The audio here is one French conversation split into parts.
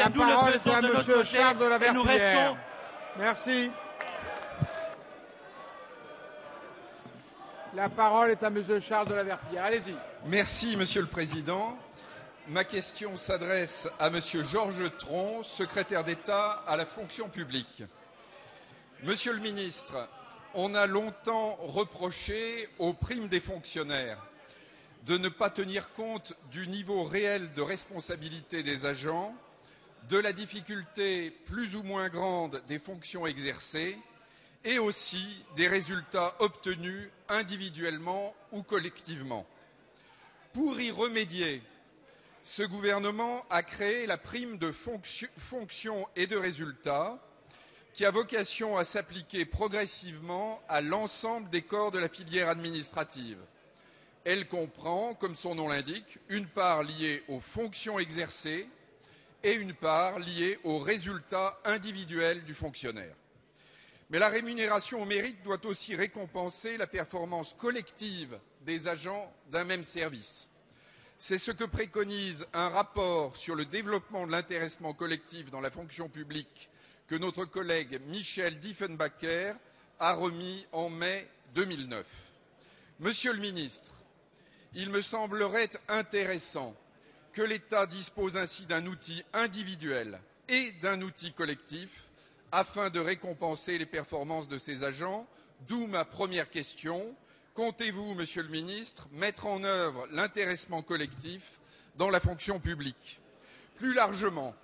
La nous le parole est faisons à de notre Monsieur côté Charles de la et nous Verpillière. restons. Merci. La parole est à Monsieur Charles de la Verpillière. Allez-y. Merci, Monsieur le Président. Ma question s'adresse à Monsieur Georges Tron, secrétaire d'État à la fonction publique. Monsieur le Ministre, on a longtemps reproché aux primes des fonctionnaires de ne pas tenir compte du niveau réel de responsabilité des agents, de la difficulté plus ou moins grande des fonctions exercées et aussi des résultats obtenus individuellement ou collectivement. Pour y remédier, ce gouvernement a créé la prime de fonction et de résultats qui a vocation à s'appliquer progressivement à l'ensemble des corps de la filière administrative. Elle comprend, comme son nom l'indique, une part liée aux fonctions exercées et une part liée aux résultats individuels du fonctionnaire. Mais la rémunération au mérite doit aussi récompenser la performance collective des agents d'un même service. C'est ce que préconise un rapport sur le développement de l'intéressement collectif dans la fonction publique que notre collègue Michel Diefenbacher a remis en mai 2009. Monsieur le ministre, il me semblerait intéressant que l'État dispose ainsi d'un outil individuel et d'un outil collectif afin de récompenser les performances de ses agents, d'où ma première question. Comptez-vous, Monsieur le Ministre, mettre en œuvre l'intéressement collectif dans la fonction publique? Plus largement,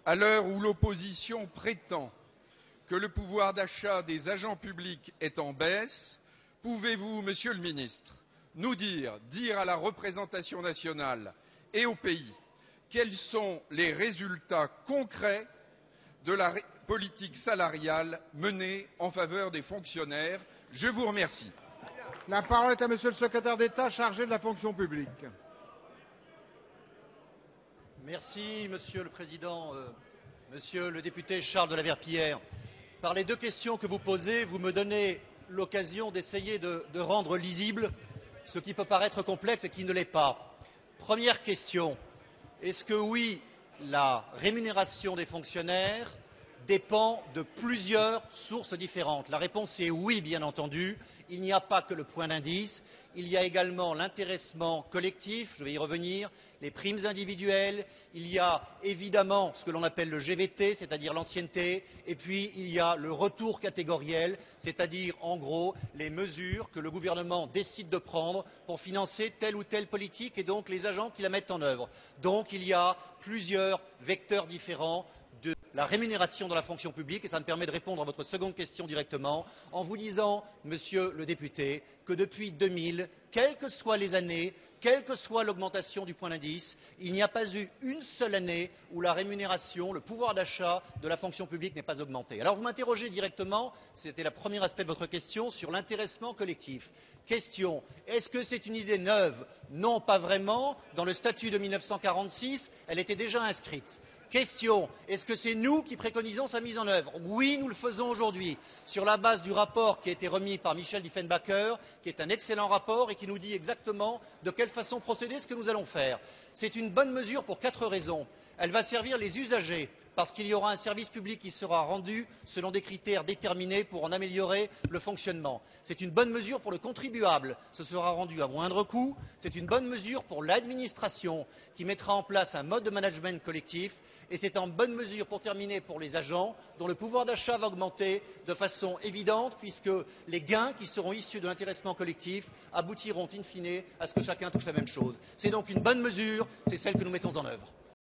à l'heure où l'opposition prétend que le pouvoir d'achat des agents publics est en baisse, pouvez-vous, Monsieur le Ministre, nous dire à la représentation nationale et au pays quels sont les résultats concrets de la politique salariale menée en faveur des fonctionnaires? Je vous remercie. La parole est à Monsieur le secrétaire d'État chargé de la fonction publique. Merci, Monsieur le Président. Monsieur le député Charles de la Verpillière, par les deux questions que vous posez, vous me donnez l'occasion d'essayer de rendre lisible ce qui peut paraître complexe et qui ne l'est pas. Première question, est-ce que oui, la rémunération des fonctionnaires dépend de plusieurs sources différentes? La réponse est oui, bien entendu. Il n'y a pas que le point d'indice, il y a également l'intéressement collectif, je vais y revenir, les primes individuelles, il y a évidemment ce que l'on appelle le GVT, c'est-à-dire l'ancienneté, et puis il y a le retour catégoriel, c'est-à-dire en gros les mesures que le gouvernement décide de prendre pour financer telle ou telle politique et donc les agents qui la mettent en œuvre. Donc il y a plusieurs vecteurs différents de la rémunération dans la fonction publique et ça me permet de répondre à votre seconde question directement en vous disant, monsieur le député, que depuis 2000, quelles que soient les années, quelle que soit l'augmentation du point d'indice, il n'y a pas eu une seule année où la rémunération, le pouvoir d'achat de la fonction publique n'est pas augmenté. Alors vous m'interrogez directement, c'était le premier aspect de votre question, sur l'intéressement collectif. Question, est-ce que c'est une idée neuve? Non, pas vraiment. Dans le statut de 1946, elle était déjà inscrite. Question, est-ce que c'est nous qui préconisons sa mise en œuvre? Oui, nous le faisons aujourd'hui, sur la base du rapport qui a été remis par Michel Diefenbacher, qui est un excellent rapport et qui nous dit exactement de quelle façon procéder, ce que nous allons faire. C'est une bonne mesure pour 4 raisons. Elle va servir les usagers, parce qu'il y aura un service public qui sera rendu selon des critères déterminés pour en améliorer le fonctionnement. C'est une bonne mesure pour le contribuable, ce sera rendu à moindre coût. C'est une bonne mesure pour l'administration, qui mettra en place un mode de management collectif. Et c'est en bonne mesure, pour terminer, pour les agents, dont le pouvoir d'achat va augmenter de façon évidente, puisque les gains qui seront issus de l'intéressement collectif aboutiront in fine à ce que chacun touche la même chose. C'est donc une bonne mesure, c'est celle que nous mettons en œuvre.